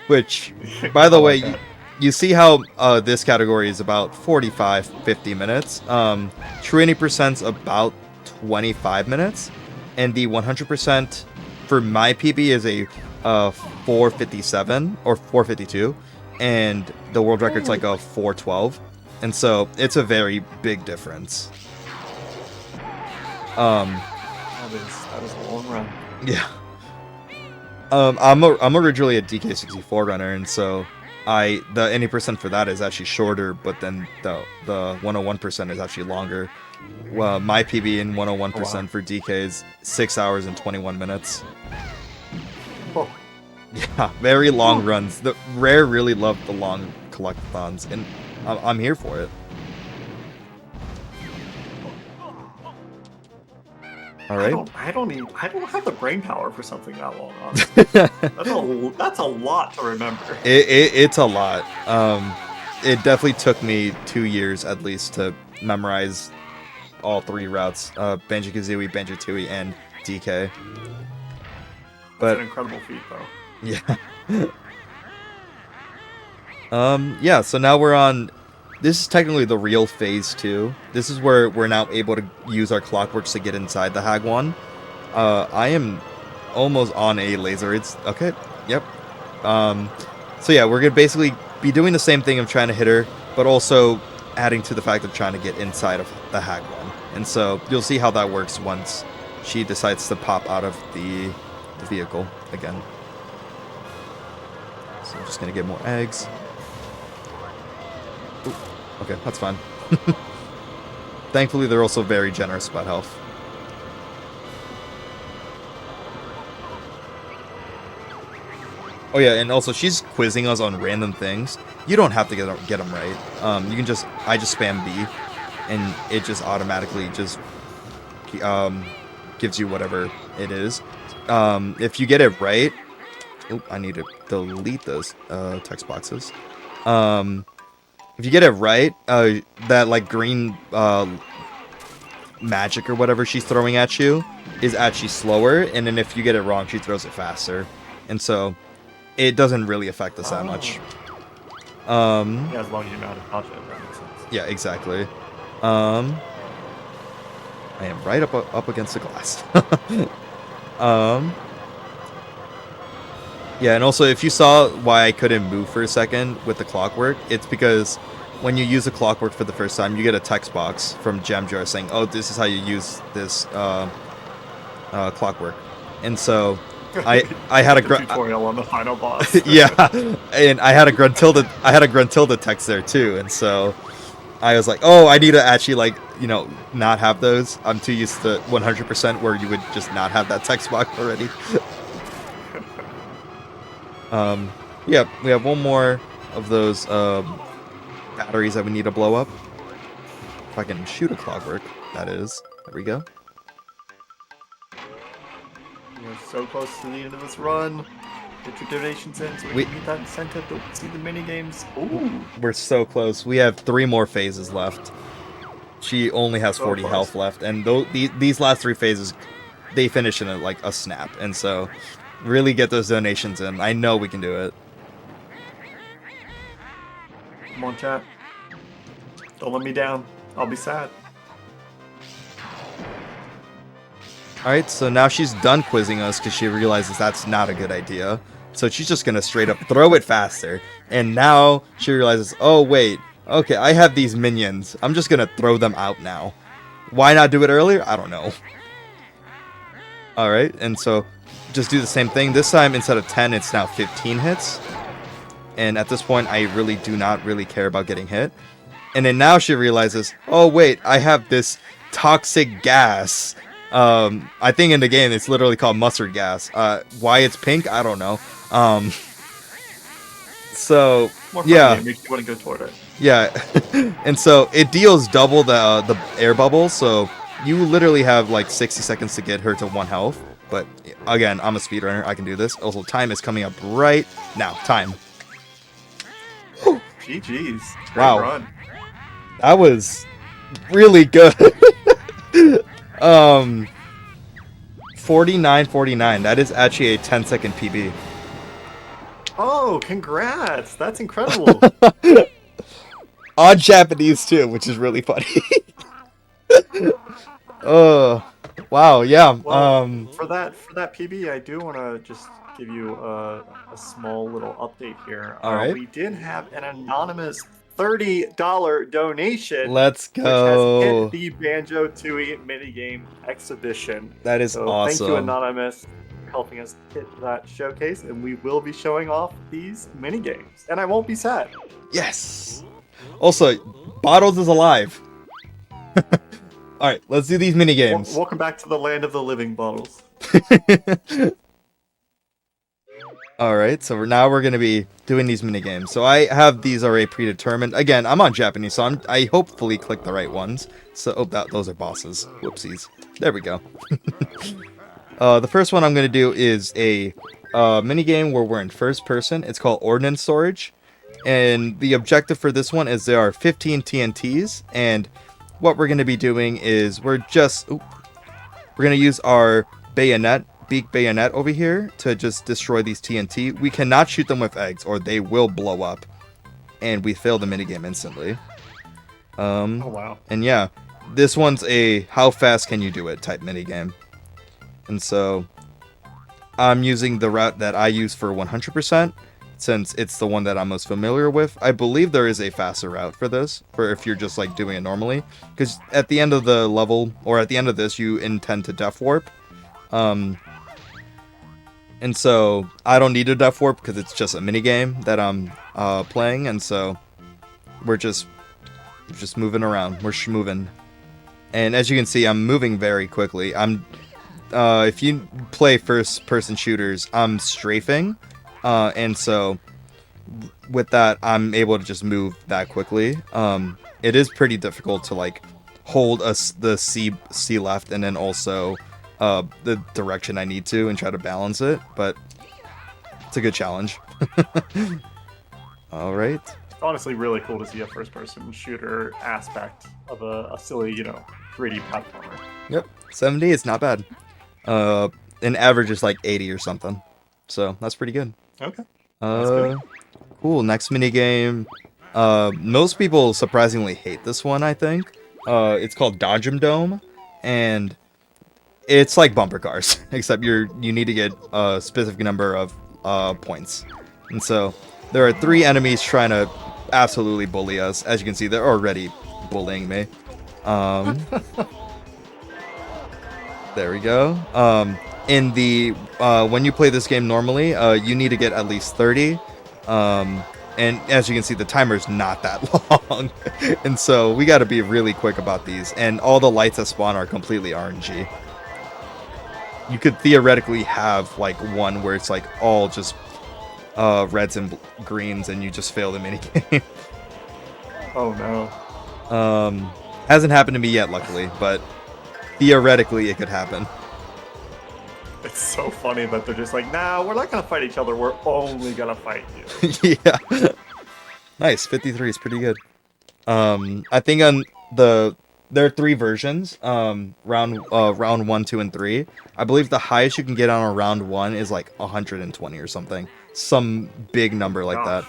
Which, by the way, you see how this category is about 45-50 minutes. True 80%'s about 25 minutes, and the 100% for my PB is a 4:57 or 4:52, and the world record's like a 4:12, and so it's a very big difference. That is a long run. Yeah. I'm originally a DK64 runner, and so the 80% for that is actually shorter, but then the 101% is actually longer. Well, my PB in 101% for DK is 6 hours and 21 minutes. Oh. Yeah, very long runs. The Rare really love the long collectathons, and I'm here for it. All right. I don't have the brain power for something that long. Honestly. that's a lot to remember. It's a lot. It definitely took me 2 years at least to memorize all 3 routes: Banjo-Kazooie, BanjoTooie, and DK. That's an incredible feat, though. Yeah. Yeah, so now we're on, this is technically the real phase 2. This is where we're now able to use our clockworks to get inside the Hag-1. I am almost on a laser. It's okay. Yep. So yeah, we're gonna basically be doing the same thing of trying to hit her, but also adding to the fact of trying to get inside of the Hag-1. And so you'll see how that works once she decides to pop out of the vehicle again. So I'm just gonna get more eggs. Ooh, okay, that's fine. Thankfully, they're also very generous about health. Oh yeah, and also she's quizzing us on random things. You don't have to get them right. You can just, I just spam B, and it just automatically just gives you whatever it is. If you get it right, oop, I need to delete those text boxes. If you get it right, that like green magic or whatever she's throwing at you is actually slower, and then if you get it wrong, she throws it faster, and so it doesn't really affect us that much. Yeah, as long as you know how to dodge it, that makes sense. Yeah, exactly. I am right up against the glass. Yeah, and also if you saw why I couldn't move for a second with the clockwork, it's because when you use the clockwork for the first time, you get a text box from Gemjar saying, "Oh, this is how you use this clockwork," and so I had a tutorial on the final boss. Yeah, and I had a Gruntilda text there too, and so I was like, oh, I need to actually, like, you know, not have those. I'm too used to 100% where you would just not have that text box already. Yeah, we have one more of those batteries that we need to blow up. If I can shoot a clockwork, that is. There we go. We're so close to the end of this run. Get your donations in so we can get that incentive to see the mini games. Ooh. We're so close. We have 3 more phases left. She only has So 40 close. health left, and these last 3 phases, they finish in a snap. And so, really get those donations in. I know we can do it. Come on, chat. Don't let me down. I'll be sad. Alright, so now she's done quizzing us because she realizes that's not a good idea. So she's just going to straight up throw it faster. And now she realizes, oh wait, okay, I have these minions. I'm just going to throw them out now. Why not do it earlier? I don't know. Alright, and so just do the same thing. This time, instead of 10, it's now 15 hits. And at this point, I really do not really care about getting hit. And then now she realizes, oh wait, I have this toxic gas. I think in the game it's literally called mustard gas. Why it's pink, I don't know. So yeah, makes you want to go toward it. Yeah, and so it deals double the air bubbles. So you literally have like 60 seconds to get her to 1 health. But again, I'm a speedrunner. I can do this. Also, time is coming up right now. Time. GG's. Wow. Run. That was really good. 49.49. That is actually a 10-second PB. Oh, congrats! That's incredible. On Japanese too, which is really funny. Wow, yeah. Well, for that PB, I do want to just give you a small little update here. All right. We did have an anonymous $30 donation. Let's go. Which has hit the BanjoTooie minigame exhibition. That is awesome. Thank you, Anonymous, for helping us hit that showcase, and we will be showing off these minigames. And I won't be sad. Yes. Also, Bottles is alive. Alright, let's do these minigames. Welcome back to the land of the living, Bottles. Alright, so now we're going to be doing these minigames. So I have these already predetermined. Again, I'm on Japanese, so I hopefully click the right ones. So, those are bosses. Whoopsies. There we go. The first one I'm going to do is a minigame where we're in first person. It's called Ordnance Storage. And the objective for this one is there are 15 TNTs. And what we're going to be doing is we're going to use our beak bayonet over here to just destroy these TNT. We cannot shoot them with eggs or they will blow up. And we fail the minigame instantly. Oh, wow. And yeah, this one's a how fast can you do it type minigame. And so I'm using the route that I use for 100% since it's the one that I'm most familiar with. I believe there is a faster route for this, for if you're just like doing it normally. Because at the end of the level, or at the end of this, you intend to death warp. And so I don't need a death warp because it's just a minigame that I'm playing. And so we're just moving around. We're schmoving. And as you can see, I'm moving very quickly. If you play first-person shooters, I'm strafing. And so with that, I'm able to just move that quickly. It is pretty difficult to like hold the C left and then also the direction I need to and try to balance it, but it's a good challenge. All right. It's honestly really cool to see a first-person shooter aspect of a silly, 3D platformer. Yep, 70 is not bad. An average is like 80 or something, so that's pretty good. Okay. Cool. Next minigame. Most people surprisingly hate this one, I think. It's called Dodge 'em Dome, and it's like bumper cars, except you need to get a specific number of points. And so there are 3 enemies trying to absolutely bully us. As you can see, they're already bullying me. There we go. In the when you play this game normally, you need to get at least 30. And as you can see, the timer is not that long. And so we got to be really quick about these. And all the lights that spawn are completely RNG. You could theoretically have like one where it's like all just reds and greens, and you just fail the minigame. Oh no. Hasn't happened to me yet, luckily, but theoretically it could happen. It's so funny that they're just like, nah, we're not gonna fight each other. We're only gonna fight you. Yeah. Nice. 53 is pretty good. I think on there are 3 versions. Round 1, 2, and 3. I believe the highest you can get on a round 1 is like 120 or something. Some big number like that.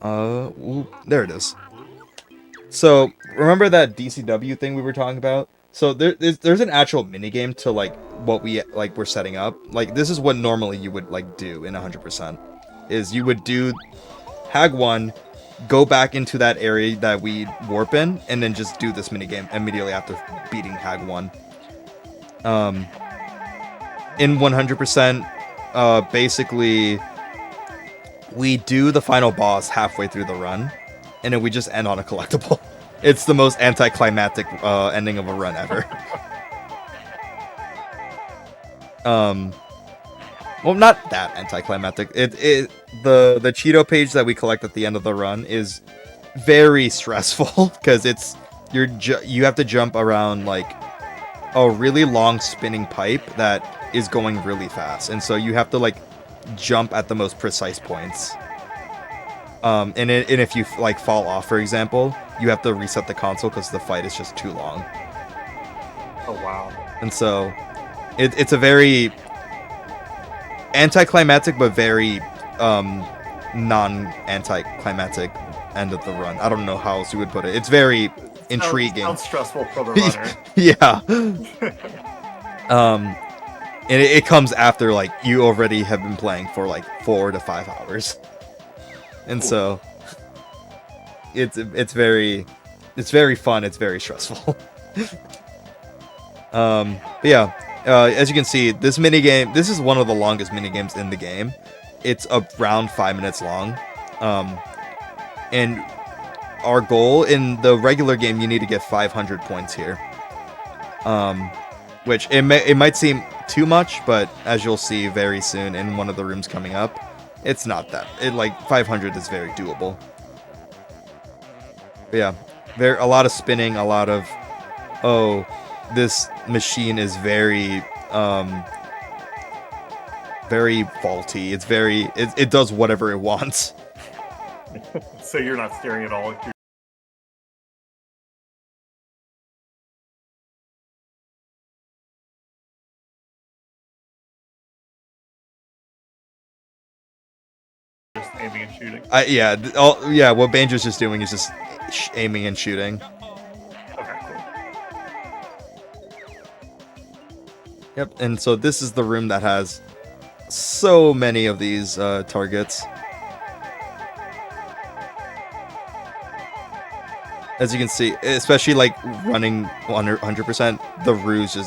Ooh, there it is. So remember that DCW thing we were talking about? So there's an actual minigame to like what we're setting up. Like this is what normally you would like do in 100%. Is you would do Hag 1, go back into that area that we warp in, and then just do this minigame immediately after beating Hag 1. In 100%, basically, we do the final boss halfway through the run, and then we just end on a collectible. It's the most anticlimactic ending of a run ever. Well, not that anticlimactic. The Cheeto page that we collect at the end of the run is very stressful because you have to jump around like a really long spinning pipe that is going really fast, and so you have to like jump at the most precise points. And if you like fall off, for example, you have to reset the console because the fight is just too long. Oh wow! And so it's a very anticlimactic but very non-anticlimactic end of the run. I don't know how else you would put it. It's very intriguing. Sounds stressful for the runner. Yeah. And it comes after like you already have been playing for like 4 to 5 hours, and so it's very fun. It's very stressful. But yeah. As you can see, this minigame, this is one of the longest minigames in the game. It's around 5 minutes long. And our goal in the regular game, you need to get 500 points here. Which it might seem too much, but as you'll see very soon in one of the rooms coming up, it's not that. 500 is very doable. But yeah, a lot of spinning, a lot of, oh, this machine is very faulty. It does whatever it wants. So you're not staring at all. Just aiming and shooting. What Banjo's just doing is just aiming and shooting. Yep, and so this is the room that has so many of these targets. As you can see, especially like running 100%, the ruse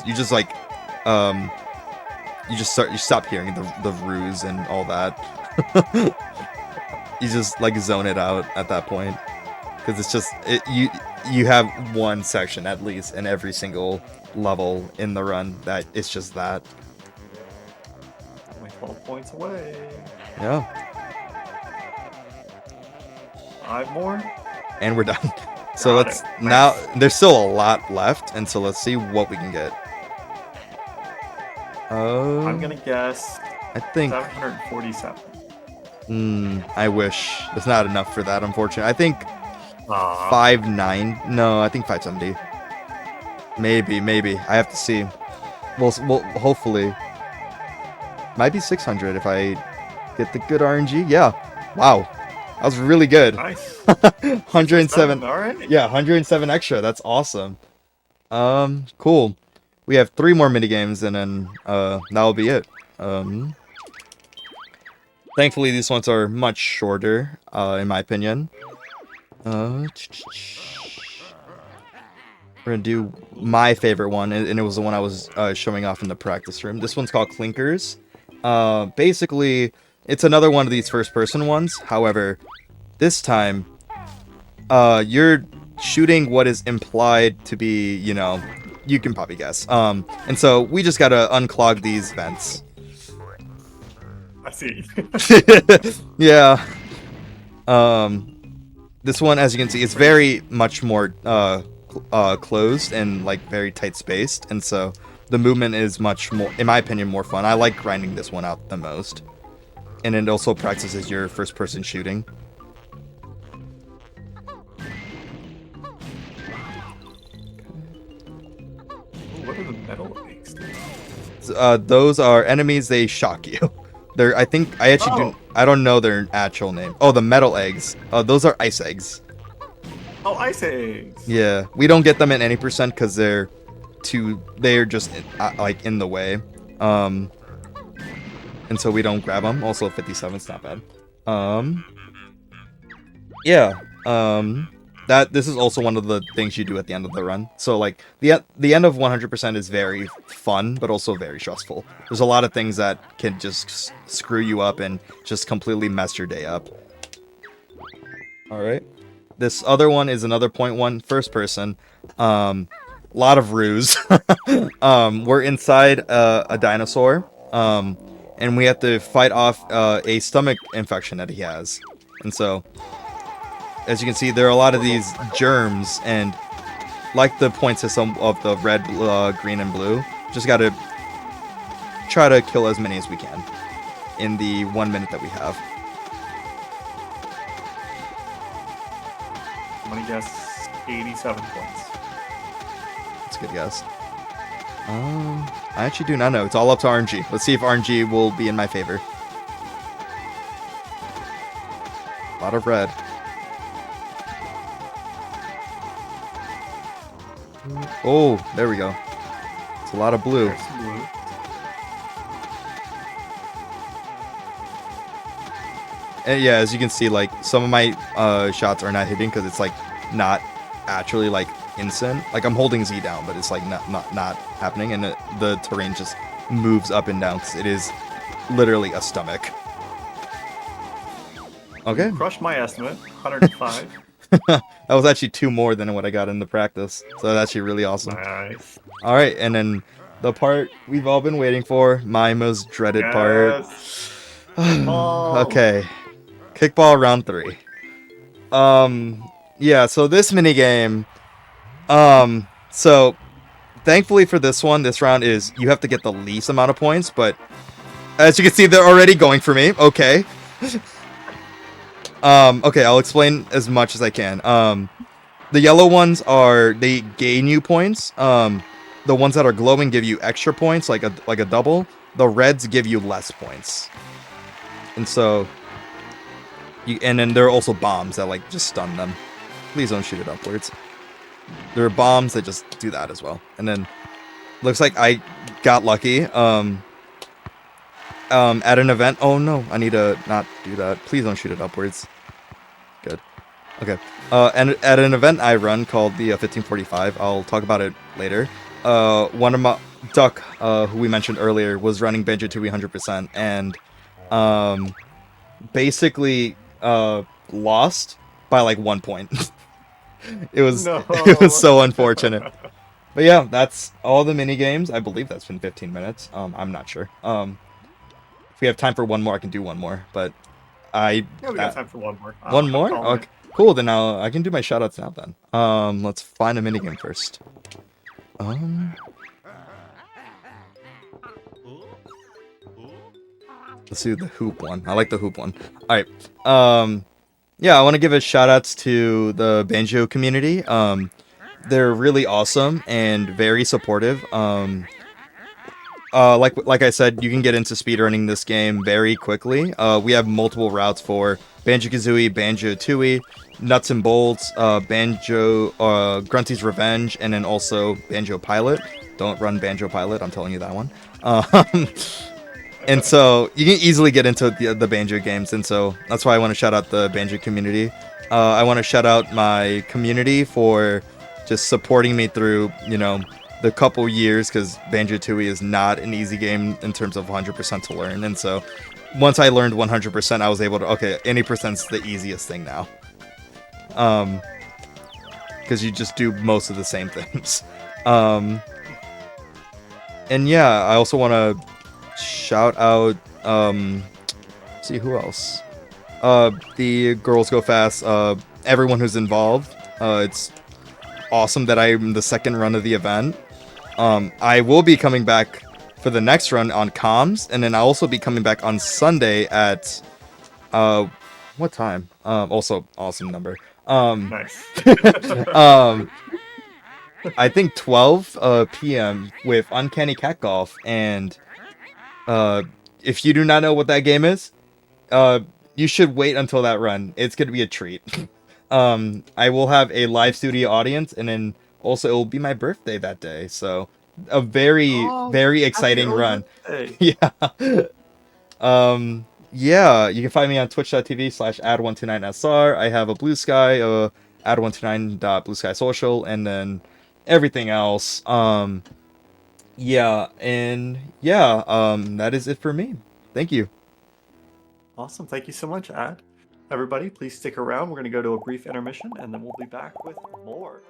you stop hearing the ruse and all that. You just like zone it out at that point because it's just you have one section at least in every single level in the run that it's just that. Only 12 points away. Yeah. 5 more. And we're done. So now there's still a lot left, and so let's see what we can get. I'm gonna guess. I think 747. I wish. It's not enough for that, unfortunately. I think 590. No, I think 570. Maybe. I have to see. Well, hopefully. Might be 600 if I get the good RNG. Yeah. Wow. That was really good. Nice. 107. All right. Yeah, 107 extra. That's awesome. Cool. We have 3 more minigames, and then that'll be it. Thankfully, these ones are much shorter, in my opinion. We're gonna do my favorite one, and it was the one I was showing off in the practice room. This one's called Clinkers. Basically, it's another one of these first-person ones. However, this time, you're shooting what is implied to be, you can probably guess. And so we just gotta unclog these vents. I see. Yeah. This one, as you can see, is very much more closed and like very tight spaced, and so the movement is much more, in my opinion, more fun. I like grinding this one out the most, and it also practices your first-person shooting. What are the metal eggs? Those are enemies. They shock you. They're, I think, I actually I don't know their actual name. Oh, the metal eggs. Those are ice eggs. Oh, ice eggs. Yeah, we don't get them at any percent because they're just like in the way. And so we don't grab them. Also, 57's not bad. Yeah. This is also one of the things you do at the end of the run. So like the end of 100% is very fun, but also very stressful. There's a lot of things that can just screw you up and just completely mess your day up. All right. This other one is another point one, first person. Lot of ruse. We're inside a dinosaur. And we have to fight off a stomach infection that he has. And so, as you can see, there are a lot of these germs, and like the point system of the red, green, and blue, just gotta try to kill as many as we can in the 1 minute that we have. I'm gonna guess 87 points. That's a good guess. I actually do not know. It's all up to RNG. Let's see if RNG will be in my favor. A lot of red. Oh, there we go. It's a lot of blue. There's some blue. And yeah, as you can see, like, some of my shots are not hitting because it's like not actually like instant. Like, I'm holding Z down, but it's like not happening, and the terrain just moves up and down because it is literally a stomach. Okay. Crushed my estimate, 105. That was actually 2 more than what I got in the practice, so that's actually really awesome. Nice. All right, and then the part we've all been waiting for, my most dreaded part. Okay, kickball round 3. Yeah, so this minigame, so thankfully for this one, this round is you have to get the least amount of points, but as you can see, they're already going for me. Okay. Okay, I'll explain as much as I can. The yellow ones they gain you points. The ones that are glowing give you extra points, like a double. The reds give you less points. And so, and then there are also bombs that like just stun them. Please don't shoot it upwards. There are bombs that just do that as well. And then, looks like I got lucky. At an event. Oh no, I need to not do that. Please don't shoot it upwards. Good. Okay. And at an event I run called the 1545. I'll talk about it later. One of my Duck, who we mentioned earlier, was running BanjoTooie 100%, and basically lost by like 1 point. It was so unfortunate. But yeah, that's all the mini games. I believe that's been 15 minutes. I'm not sure. If we have time for one more, I can do one more. But yeah, we got time for one more. One more? Okay, cool. Then I can do my shoutouts now. Then let's find a minigame first. Let's do the hoop one. I like the hoop one. All right. Yeah, I want to give a shoutouts to the Banjo community. They're really awesome and very supportive. Like I said, you can get into speedrunning this game very quickly. We have multiple routes for Banjo-Kazooie, BanjoTooie, Nuts and Bolts, Grunty's Revenge, and then also Banjo Pilot. Don't run Banjo Pilot, I'm telling you that one. And so you can easily get into the Banjo games, and so that's why I want to shout out the Banjo community. I want to shout out my community for just supporting me through, the couple years, because BanjoTooie is not an easy game in terms of 100% to learn, and so once I learned 100%, I was able to, okay, any percent's the easiest thing now. Because you just do most of the same things. And yeah, I also want to shout out see who else. The Girls Go Fast, everyone who's involved. It's awesome that I'm the second run of the event. I will be coming back for the next run on comms, and then I'll also be coming back on Sunday at what time? Also awesome number. Nice. I think 12 p.m. with Uncanny Cat Golf, and if you do not know what that game is, you should wait until that run. It's gonna be a treat. I will have a live studio audience, and then also it will be my birthday that day, so a very very exciting run. Yeah. Yeah, you can find me on twitch.tv/ad129sr. I have a Blue Sky, ad129.bluesky social, and then everything else. Yeah, and yeah, that is it for me. Thank you. Awesome. Thank you so much, Ad. Everybody, please stick around. We're going to go to a brief intermission, and then we'll be back with more.